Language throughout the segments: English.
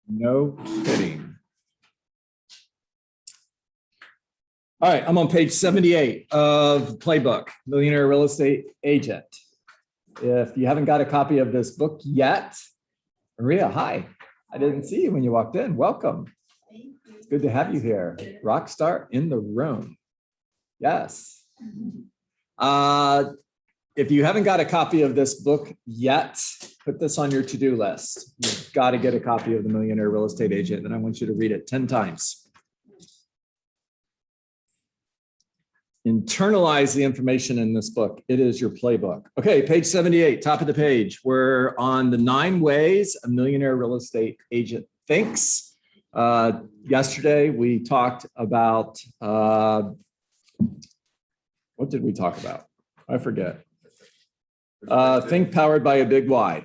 No kidding. All right, I'm on page 78 of Playbook, Millionaire Real Estate Agent. If you haven't got a copy of this book yet, Maria, hi. I didn't see you when you walked in. Welcome. It's good to have you here. Rock star in the room. Yes. If you haven't got a copy of this book yet, put this on your to-do list. You've got to get a copy of The Millionaire Real Estate Agent, and I want you to read it 10 times. Internalize the information in this book. It is your playbook. Okay, page 78, top of the page. We're on the 9 ways a millionaire real estate agent thinks. Yesterday, we talked about, what did we talk about? I forget. Think powered by a big why.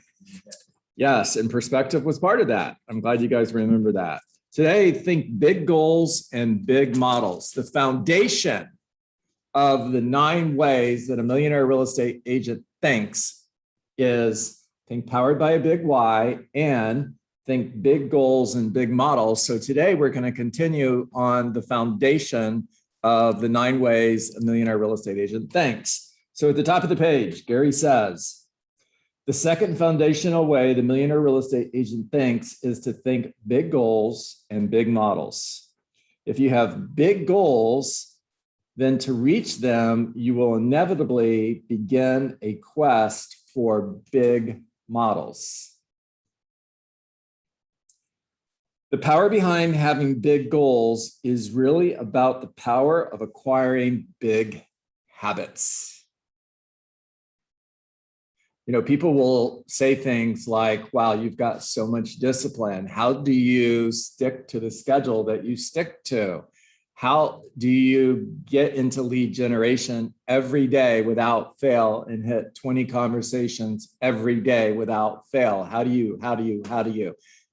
Yes, and perspective was part of that. I'm glad you guys remember that. Today, think big goals and big models. The foundation of the 9 ways that a millionaire real estate agent thinks is think powered by a big why and think big goals and big models. So today we're going to continue on the foundation of the 9 ways a millionaire real estate agent thinks. So at the top of the page, Gary says, the second foundational way the millionaire real estate agent thinks is to think big goals and big models. If you have big goals, then to reach them, you will inevitably begin a quest for big models. The power behind having big goals is really about the power of acquiring big habits. You know, people will say things like, wow, you've got so much discipline. How do you stick to the schedule that you stick to? How do you get into lead generation every day without fail and hit 20 conversations every day without fail? How do you?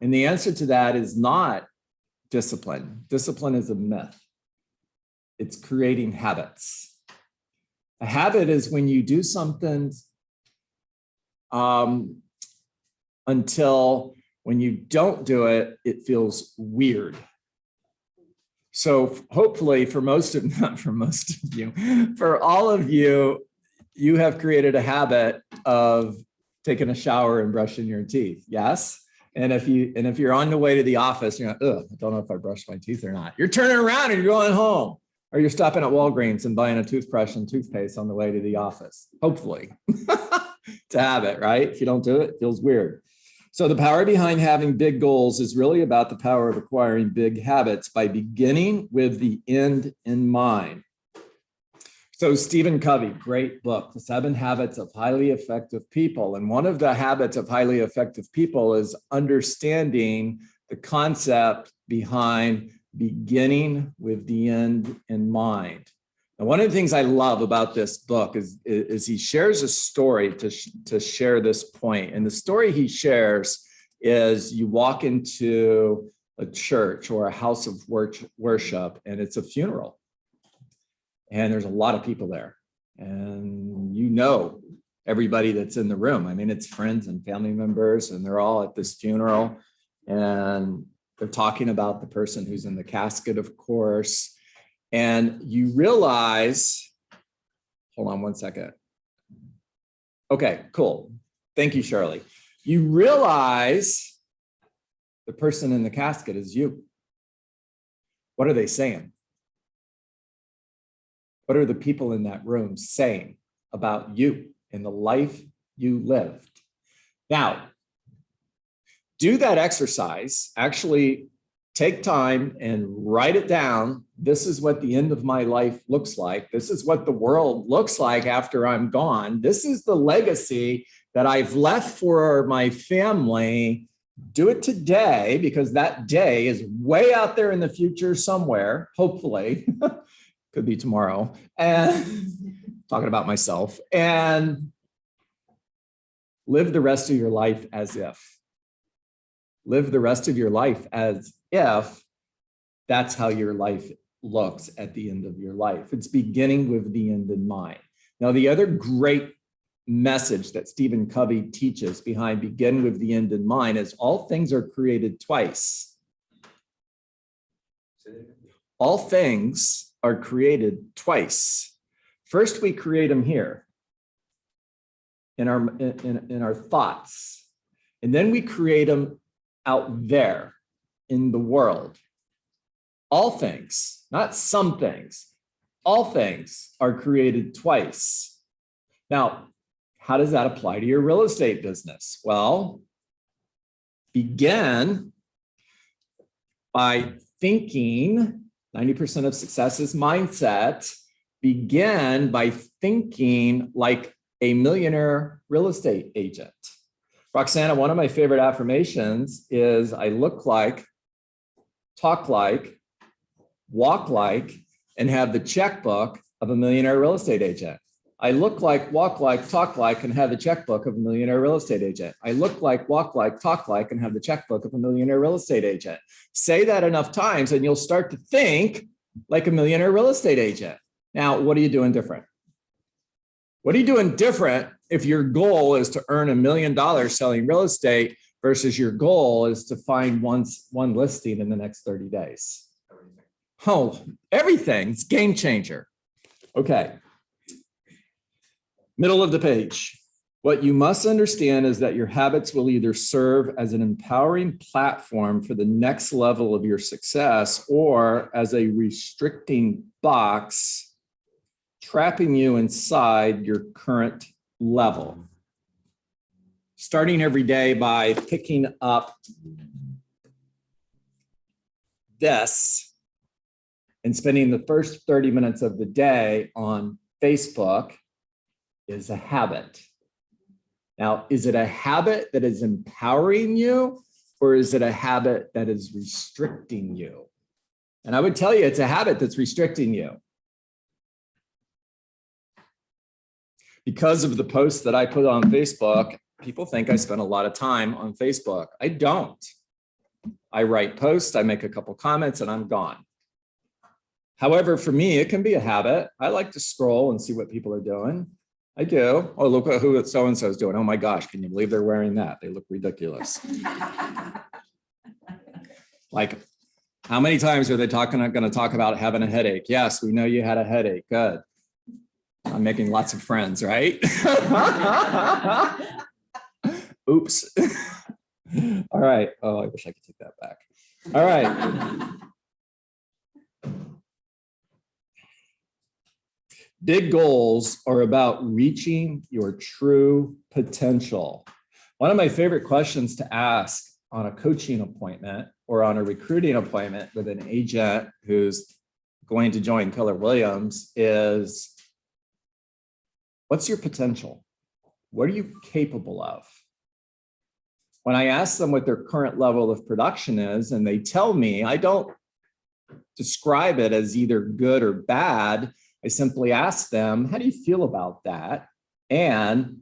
And the answer to that is not discipline. Discipline is a myth. It's creating habits. A habit is when you do something until when you don't do it, it feels weird. So hopefully not for most of you, for all of you, you have created a habit of taking a shower and brushing your teeth. Yes. And if you're on the way to the office, you're like, ugh, I don't know if I brushed my teeth or not. You're turning around and you're going home, or you're stopping at Walgreens and buying a toothbrush and toothpaste on the way to the office. Hopefully, it's a habit, right? If you don't do it, it feels weird. So the power behind having big goals is really about the power of acquiring big habits by beginning with the end in mind. So Stephen Covey, great book, The 7 Habits of Highly Effective People. And one of the habits of highly effective people is understanding the concept behind beginning with the end in mind. And one of the things I love about this book is he shares a story to share this point. And the story he shares is you walk into a church or a house of worship, and it's a funeral. And there's a lot of people there. And you know everybody that's in the room. I mean, it's friends and family members, and they're all at this funeral. And they're talking about the person who's in the casket, of course. And you realize, hold on one second. Okay, cool. Thank you, Shirley. You realize the person in the casket is you. What are they saying? What are the people in that room saying about you and the life you lived? Now, do that exercise. Actually, take time and write it down. This is what the end of my life looks like. This is what the world looks like after I'm gone. This is the legacy that I've left for my family. Do it today, because that day is way out there in the future somewhere, hopefully. Could be tomorrow. And talking about myself. And live the rest of your life as if. Live the rest of your life as if that's how your life looks at the end of your life. It's beginning with the end in mind. Now, the other great message that Stephen Covey teaches behind begin with the end in mind is all things are created twice. All things are created twice. First, we create them here in our thoughts, and then we create them out there in the world. All things, not some things, all things are created twice. Now, how does that apply to your real estate business? Well, begin by thinking. 90% of success is mindset. Begin by thinking like a millionaire real estate agent. Roxana, one of my favorite affirmations is I look like, talk like, walk like, and have the checkbook of a millionaire real estate agent. I look like, walk like, talk like, and have the checkbook of a millionaire real estate agent. I look like, walk like, talk like, and have the checkbook of a millionaire real estate agent. Say that enough times and you'll start to think like a millionaire real estate agent. Now, what are you doing different? What are you doing different if your goal is to earn $1 million selling real estate versus your goal is to find one listing in the next 30 days? Oh, everything. It's game changer. Okay. Middle of the page. What you must understand is that your habits will either serve as an empowering platform for the next level of your success or as a restricting box, trapping you inside your current level. Starting every day by picking up this and spending the first 30 minutes of the day on Facebook is a habit. Now, is it a habit that is empowering you, or is it a habit that is restricting you? And I would tell you it's a habit that's restricting you. Because of the posts that I put on Facebook, people think I spend a lot of time on Facebook. I don't. I write posts, I make a couple comments, and I'm gone. However, for me, it can be a habit. I like to scroll and see what people are doing. I do. Oh, look at who so-and-so is doing. Oh my gosh, can you believe they're wearing that? They look ridiculous. Like, how many times are they going to talk about having a headache? Yes, we know you had a headache. Good. I'm making lots of friends, right? Oops. All right. Oh, I wish I could take that back. All right. Big goals are about reaching your true potential. One of my favorite questions to ask on a coaching appointment or on a recruiting appointment with an agent who's going to join Keller Williams is, what's your potential? What are you capable of? When I ask them what their current level of production is, and they tell me, I don't describe it as either good or bad. I simply ask them, how do you feel about that? And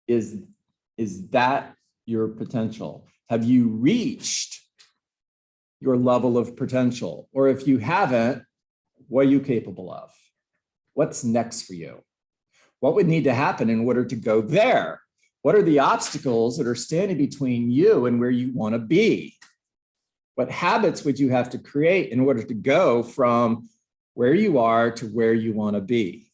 is that your potential? Have you reached your level of potential? Or if you haven't, what are you capable of? What's next for you? What would need to happen in order to go there? What are the obstacles that are standing between you and where you want to be? What habits would you have to create in order to go from where you are to where you want to be?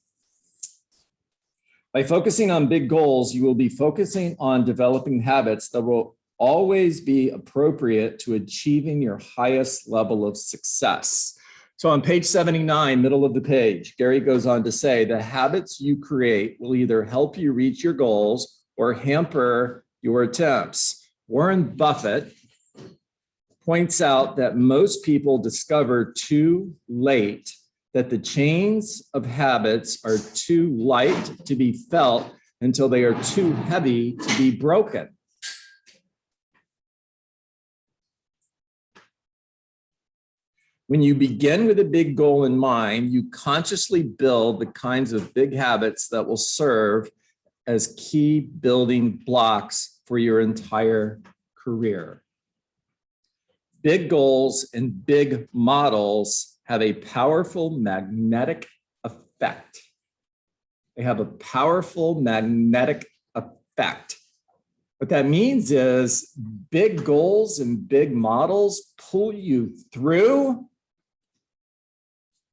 By focusing on big goals, you will be focusing on developing habits that will always be appropriate to achieving your highest level of success. So on page 79, middle of the page, Gary goes on to say, the habits you create will either help you reach your goals or hamper your attempts. Warren Buffett points out that most people discover too late that the chains of habits are too light to be felt until they are too heavy to be broken. When you begin with a big goal in mind, you consciously build the kinds of big habits that will serve as key building blocks for your entire career. Big goals and big models have a powerful magnetic effect. They have a powerful magnetic effect. What that means is big goals and big models pull you through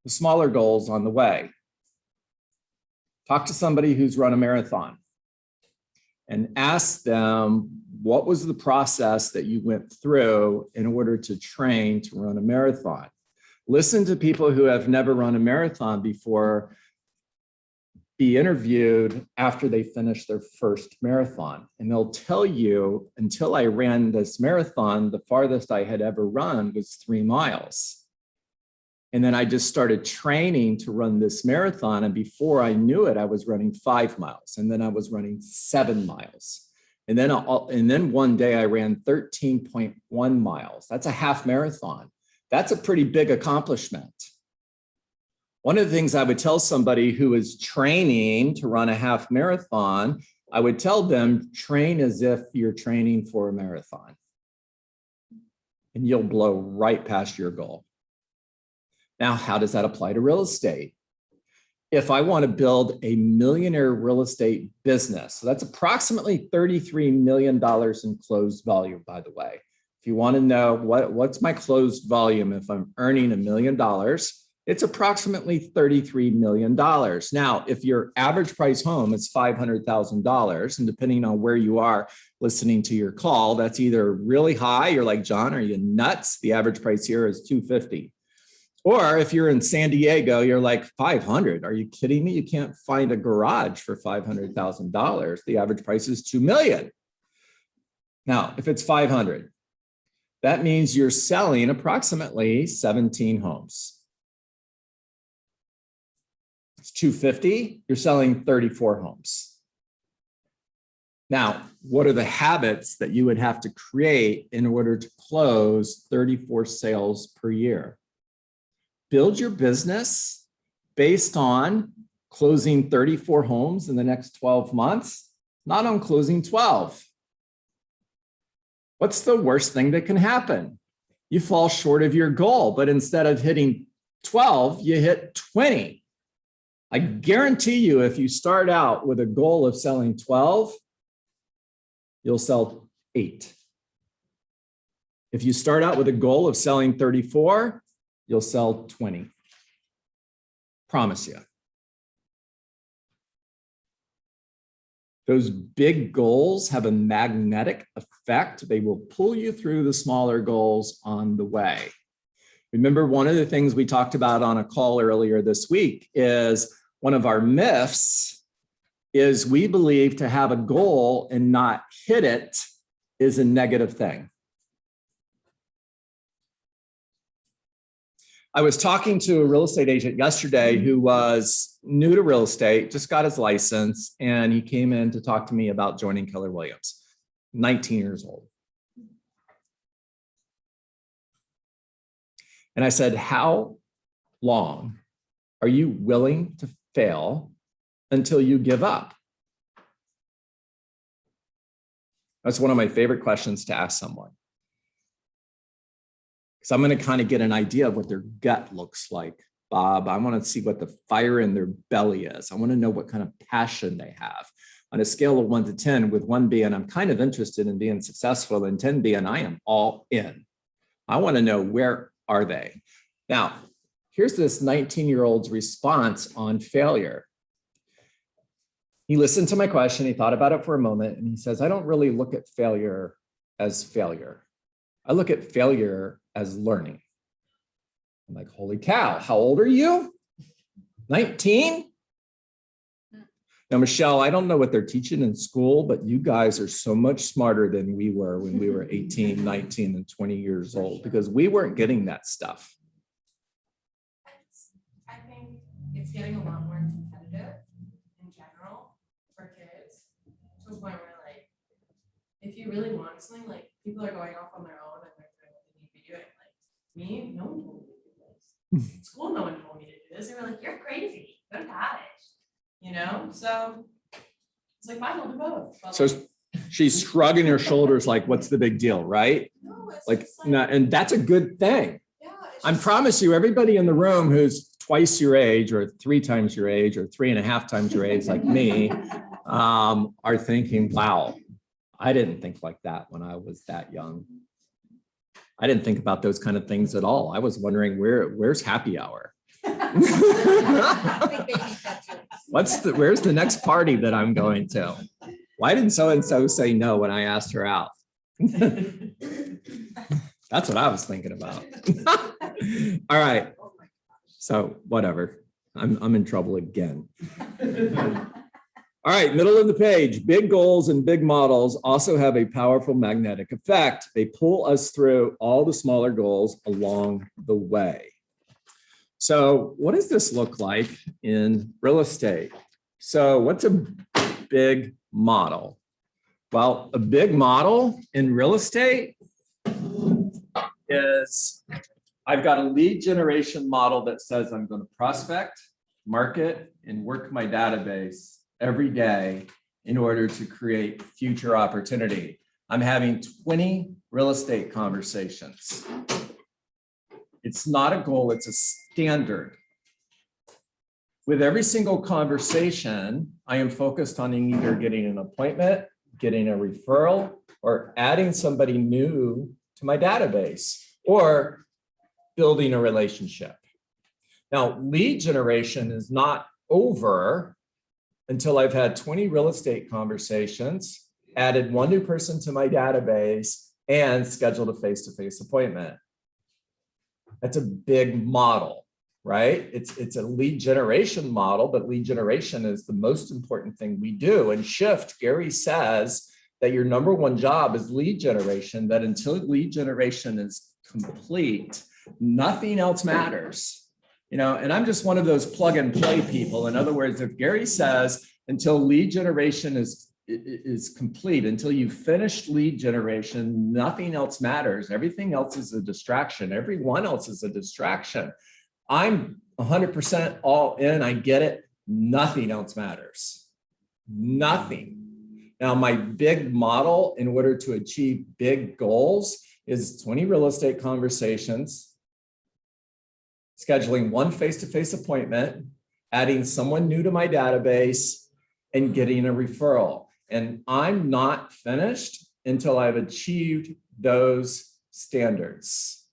the smaller goals on the way. Talk to somebody who's run a marathon and ask them, what was the process that you went through in order to train to run a marathon? Listen to people who have never run a marathon before be interviewed after they finish their first marathon. And they'll tell you, until I ran this marathon, the farthest I had ever run was 3 miles. And then I just started training to run this marathon. And before I knew it, I was running 5 miles. And then I was running 7 miles. And then one day I ran 13.1 miles. That's a half marathon. That's a pretty big accomplishment. One of the things I would tell somebody who is training to run a half marathon, I would tell them, train as if you're training for a marathon. And you'll blow right past your goal. Now, how does that apply to real estate? If I want to build a millionaire real estate business, so that's approximately $33 million in closed volume, by the way. If you want to know what's my closed volume, if I'm earning $1 million, it's approximately $33 million. Now, if your average price home is $500,000, and depending on where you are listening to your call, that's either really high, you're like, John, are you nuts? The average price here is $250,000. Or if you're in San Diego, you're like, 500. Are you kidding me? You can't find a garage for $500,000. The average price is $2 million. Now, if it's 500, that means you're selling approximately 17 homes. It's 250, you're selling 34 homes. Now, what are the habits that you would have to create in order to close 34 sales per year? Build your business based on closing 34 homes in the next 12 months, not on closing 12. What's the worst thing that can happen? You fall short of your goal, but instead of hitting 12, you hit 20. I guarantee you, if you start out with a goal of selling 12, you'll sell 8. If you start out with a goal of selling 34, you'll sell 20. Promise you. Those big goals have a magnetic effect. They will pull you through the smaller goals on the way. Remember, one of the things we talked about on a call earlier this week is one of our myths is we believe to have a goal and not hit it is a negative thing. I was talking to a real estate agent yesterday who was new to real estate, just got his license, and he came in to talk to me about joining Keller Williams, 19 years old. And I said, how long are you willing to fail until you give up? That's one of my favorite questions to ask someone. Because I'm going to kind of get an idea of what their gut looks like, Bob. I want to see what the fire in their belly is. I want to know what kind of passion they have. On a scale of 1 to 10, with 1 being I'm kind of interested in being successful, and 10 being I am all in. I want to know, where are they? Now, here's this 19-year-old's response on failure. He listened to my question. He thought about it for a moment, and he says, I don't really look at failure as failure. I look at failure as learning. I'm like, holy cow, how old are you? 19? Now, Michelle, I don't know what they're teaching in school, but you guys are so much smarter than we were when we were 18, 19, and 20 years old, because we weren't getting that stuff. I think it's getting a lot more competitive in general for kids, to a point where, like, if you really want something, like, people are going off on their own and they're doing what they need to be doing. Like me, no one told me to do this. In school, no one told me to do this. They were like, you're crazy, go to college, you know? So it's like, fine, I'll do both. But So like, she's shrugging her shoulders like, what's the big deal, right? no, it's Like, just like, and that's a good thing. yeah, it's I just- promise you, everybody in the room who's twice your age or 3 times your age or 3.5 times your age like me are thinking, wow, I didn't think like that when I was that young. I didn't think about those kind of things at all. I was wondering where's happy hour? Where's the next party that I'm going to? Why didn't so-and-so say no when I asked her out? That's what I was thinking about. All right. So whatever, I'm in trouble again. All right, middle of the page, big goals and big models also have a powerful magnetic effect. They pull us through all the smaller goals along the way. So what does this look like in real estate? So what's a big model? Well, a big model in real estate is, I've got a lead generation model that says I'm going to prospect, market, and work my database every day in order to create future opportunity. I'm having 20 real estate conversations. It's not a goal, it's a standard. With every single conversation, I am focused on either getting an appointment, getting a referral, or adding somebody new to my database, or building a relationship. Now, lead generation is not over until I've had 20 real estate conversations, added 1 new person to my database, and scheduled a face-to-face appointment. That's a big model, right? It's a lead generation model, but lead generation is the most important thing we do. In Shift, Gary says that your number 1 job is lead generation, that until lead generation is complete, nothing else matters. You know, and I'm just one of those plug and play people. In other words, if Gary says until lead generation is complete, until you've finished lead generation, nothing else matters. Everything else is a distraction. Everyone else is a distraction. I'm 100% all in. I get it. Nothing else matters. Nothing. Now, my big model in order to achieve big goals is 20 real estate conversations, scheduling 1 face-to-face appointment, adding someone new to my database, and getting a referral. And I'm not finished until I've achieved those standards.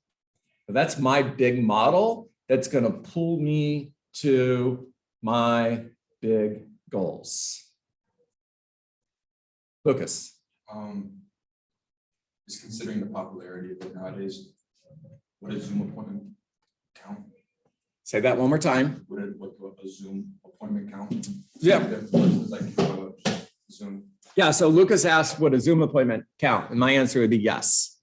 So that's my big model that's going to pull me to my big goals. Lucas. Just considering the popularity of it nowadays, what does Zoom appointment count? Say that one more time. What a Zoom appointment count? Yeah. Like Zoom. Yeah, so Lucas asked, would a Zoom appointment count? And my answer would be yes.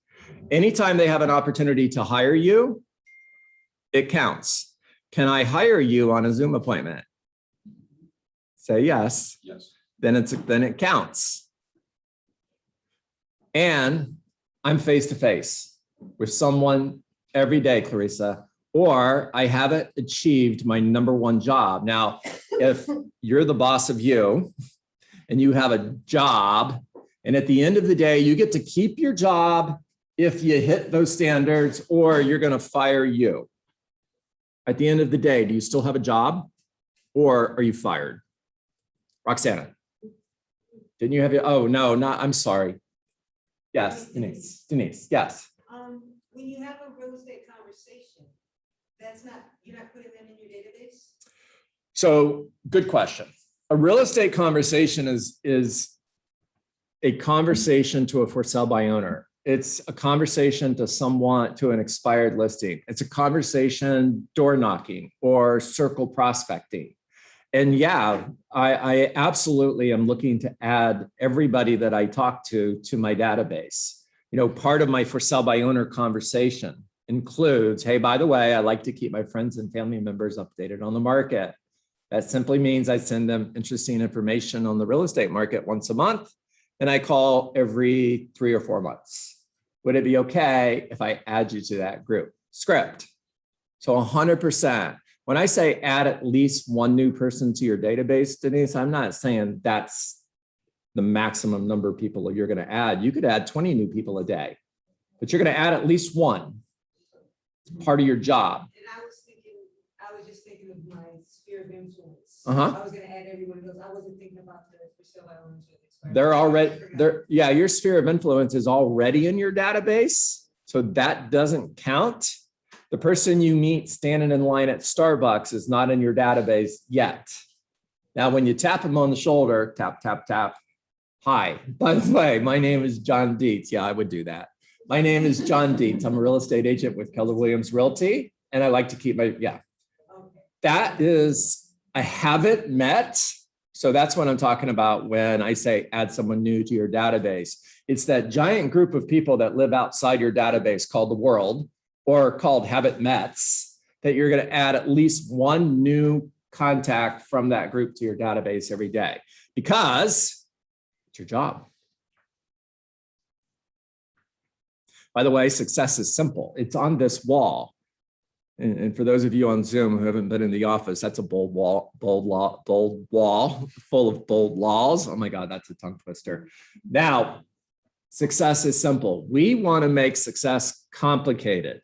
Anytime they have an opportunity to hire you, it counts. Can I hire you on a Zoom appointment? Say yes. Yes. Then it counts. And I'm face-to-face with someone every day, Clarissa, or I haven't achieved my number 1 job. Now, if you're the boss of you and you have a job, and at the end of the day, you get to keep your job if you hit those standards, or you're going to fire you. At the end of the day, do you still have a job, or are you fired? Roxana, didn't you have your, oh, no, not, I'm sorry. Yes, Denise, yes. When you have a real estate conversation, you're not putting them in your database? So good question. A real estate conversation is a conversation to a for sale by owner. It's a conversation to an expired listing. It's a conversation door knocking or circle prospecting. And yeah, I absolutely am looking to add everybody that I talk to my database. You know, part of my for sale by owner conversation includes, hey, by the way, I like to keep my friends and family members updated on the market. That simply means I send them interesting information on the real estate market once a month, and I call every 3 or 4 months. Would it be okay if I add you to that group? Script. So 100%. When I say add at least 1 new person to your database, Denise, I'm not saying that's the maximum number of people you're going to add. You could add 20 new people a day, but you're going to add at least 1. It's part of your job. And I was just thinking sphere of influence. Uh-huh. I was gonna add everyone else. I wasn't thinking about the Priscilla Owens or the Express. They're already, I forgot. they're, yeah, your sphere of influence is already in your database. So that doesn't count. The person you meet standing in line at Starbucks is not in your database yet. Now, when you tap them on the shoulder, tap, tap, tap. Hi, by the way, my name is John Dietz. Yeah, I would do that. My name is John Dietz. I'm a real estate agent with Keller Williams Realty, and I like to keep my, yeah. Okay. That is, I haven't met. So that's what I'm talking about when I say add someone new to your database. It's that giant group of people that live outside your database called the world, or called haven't mets, that you're going to add at least one new contact from that group to your database every day, because it's your job. By the way, success is simple. It's on this wall. And for those of you on Zoom who haven't been in the office, that's a bold wall full of bold laws. Oh my God, that's a tongue twister. Now, success is simple. We want to make success complicated.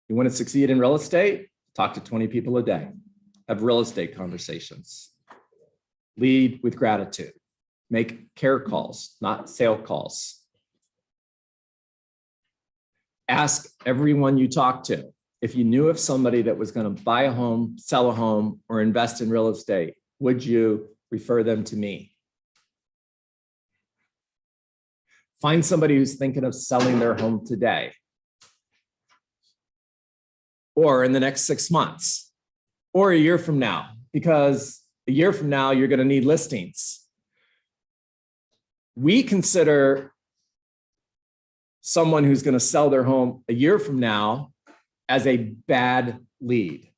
You want to succeed in real estate? Talk to 20 people a day. Have real estate conversations. Lead with gratitude. Make care calls, not sale calls. Ask everyone you talk to. If you knew of somebody that was going to buy a home, sell a home, or invest in real estate, would you refer them to me? Find somebody who's thinking of selling their home today, or in the next 6 months, or a year from now, because a year from now, you're going to need listings. We consider someone who's going to sell their home a year from now as a bad lead.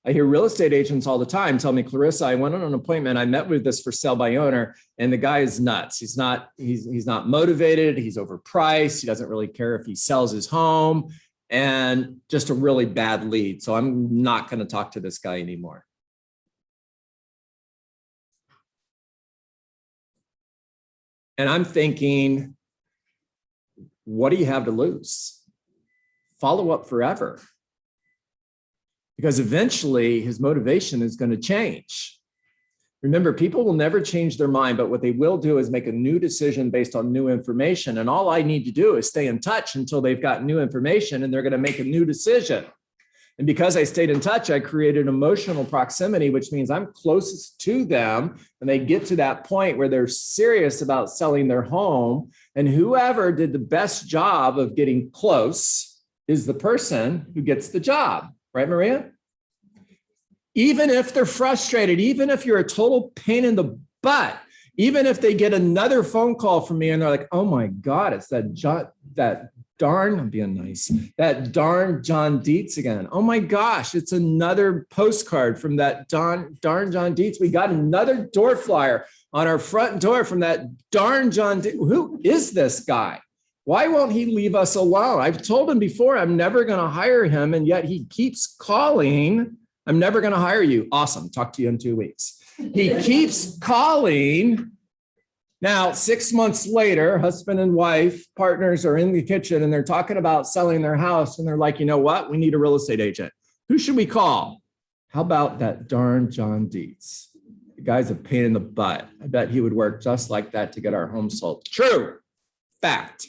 I hear real estate agents all the time tell me, Clarissa, I went on an appointment. I met with this for sale by owner, and the guy is nuts. He's not motivated. He's overpriced. He doesn't really care if he sells his home, and just a really bad lead. So I'm not going to talk to this guy anymore. And I'm thinking, what do you have to lose? Follow up forever. Because eventually his motivation is going to change. Remember, people will never change their mind, but what they will do is make a new decision based on new information. And all I need to do is stay in touch until they've got new information and they're going to make a new decision. And because I stayed in touch, I created emotional proximity, which means I'm closest to them and they get to that point where they're serious about selling their home. And whoever did the best job of getting close is the person who gets the job. Right, Maria? Even if they're frustrated, even if you're a total pain in the butt, even if they get another phone call from me and they're like, oh my God, it's that darn, I'm being nice, that darn John Dietz again. Oh my gosh, it's another postcard from that darn John Dietz. We got another door flyer on our front door from that darn John Dietz. Who is this guy? Why won't he leave us alone? I've told him before, I'm never going to hire him. And yet he keeps calling. I'm never going to hire you. Awesome. Talk to you in 2 weeks. He keeps calling. Now, 6 months later, husband and wife, partners are in the kitchen and they're talking about selling their house. And they're like, you know what? We need a real estate agent. Who should we call? How about that darn John Dietz? The guy's a pain in the butt. I bet he would work just like that to get our home sold. True. Fact.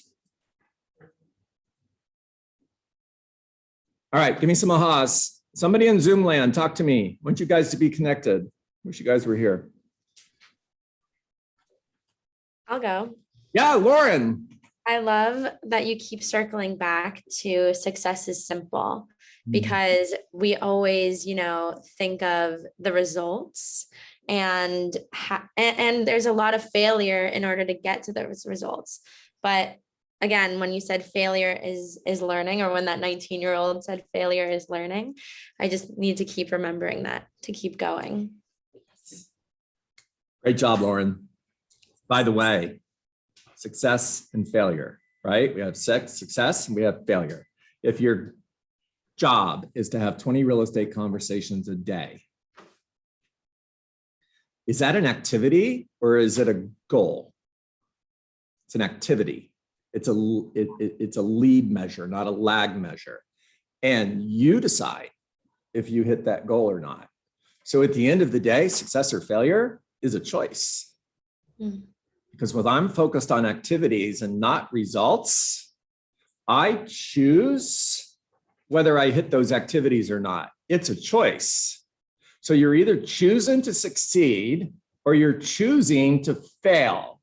All right, give me some ahas. Somebody in Zoom land, talk to me. I want you guys to be connected. Wish you guys were here. I'll go. Yeah, Lauren. I love that you keep circling back to success is simple, because we always, think of the results and there's a lot of failure in order to get to those results. But again, when you said failure is learning, or when that 19-year-old said failure is learning, I just need to keep remembering that to keep going. Great job, Lauren. By the way, success and failure, right? We have success and we have failure. If your job is to have 20 real estate conversations a day, is that an activity or is it a goal? It's an activity. It's a lead measure, not a lag measure. And you decide if you hit that goal or not. So at the end of the day, success or failure is a choice. Mm. Because when I'm focused on activities and not results, I choose whether I hit those activities or not. It's a choice. So you're either choosing to succeed or you're choosing to fail.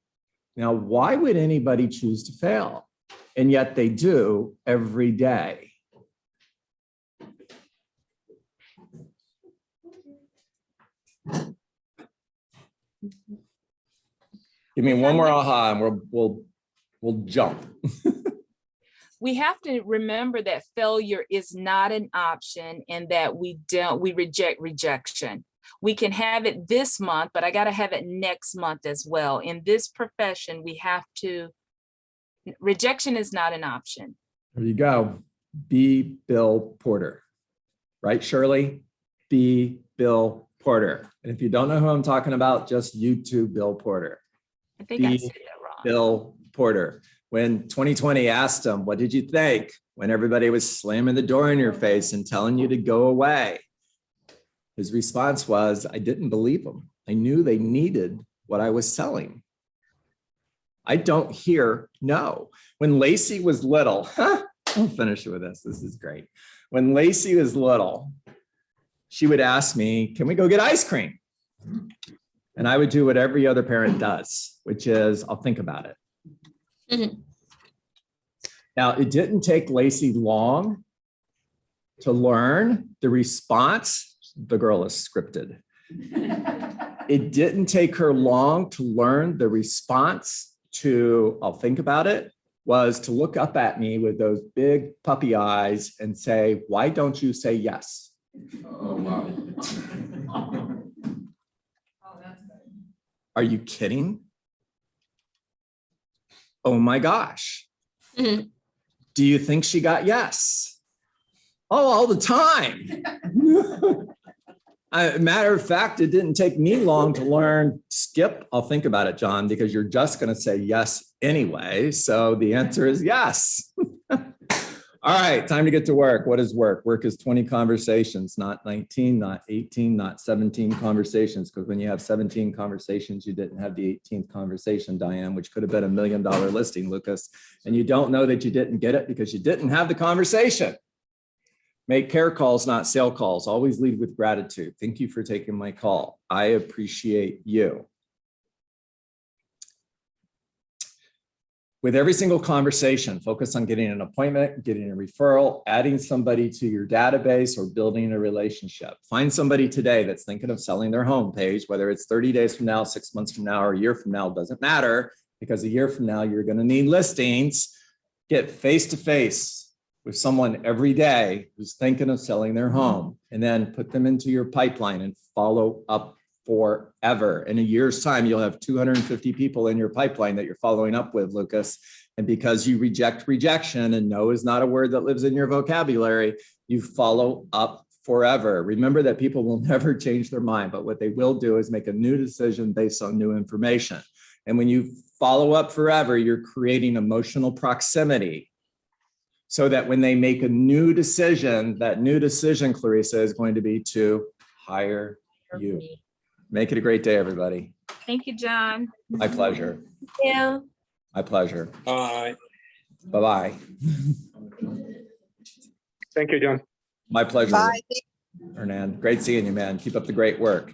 Now, why would anybody choose to fail? And yet they do every day. Give me one more aha and we'll jump. We have to remember that failure is not an option and that we reject rejection. We can have it this month, but I got to have it next month as well. In this profession, we have to, rejection is not an option. There you go. Be Bill Porter. Right, Shirley? Be Bill Porter. And if you don't know who I'm talking about, just YouTube Bill Porter. I think I Be said that wrong. Bill Porter. When 2020 asked him, what did you think? When everybody was slamming the door in your face and telling you to go away. His response was, I didn't believe them. I knew they needed what I was selling. I don't hear no. When Lacey was little, I'll finish with this. This is great. When Lacey was little, she would ask me, can we go get ice cream? And I would do what every other parent does, which is I'll think about it. Mhm. Now, it didn't take Lacey long to learn the response. The girl is scripted. It didn't take her long to learn the response to I'll think about it was to look up at me with those big puppy eyes and say, why don't you say yes? Oh, wow. Oh, that's good. Are you kidding? Oh my gosh. Mhm. Do you think she got yes? Oh, all the time. Matter of fact, it didn't take me long to learn, skip, I'll think about it, John, because you're just going to say yes anyway. So the answer is yes. All right, time to get to work. What is work? Work is 20 conversations, not 19, not 18, not 17 conversations. Because when you have 17 conversations, you didn't have the 18th conversation, Diane, which could have been $1 million listing, Lucas. And you don't know that you didn't get it because you didn't have the conversation. Make care calls, not sale calls. Always lead with gratitude. Thank you for taking my call. I appreciate you. With every single conversation, focus on getting an appointment, getting a referral, adding somebody to your database, or building a relationship. Find somebody today that's thinking of selling their home page, whether it's 30 days from now, 6 months from now, or a year from now, doesn't matter, because a year from now, you're going to need listings. Get face-to-face with someone every day who's thinking of selling their home, and then put them into your pipeline and follow up forever. In a year's time, you'll have 250 people in your pipeline that you're following up with, Lucas. And because you reject rejection, and no is not a word that lives in your vocabulary, you follow up forever. Remember that people will never change their mind, but what they will do is make a new decision based on new information. And when you follow up forever, you're creating emotional proximity, so that when they make a new decision, that new decision, Clarissa, is going to be to hire you. Make it a great day, everybody. Thank you, John. My pleasure. Thank you. My pleasure. Bye. Bye-bye. Thank you, John. My pleasure. Bye. Hernan, great seeing you, man. Keep up the great work.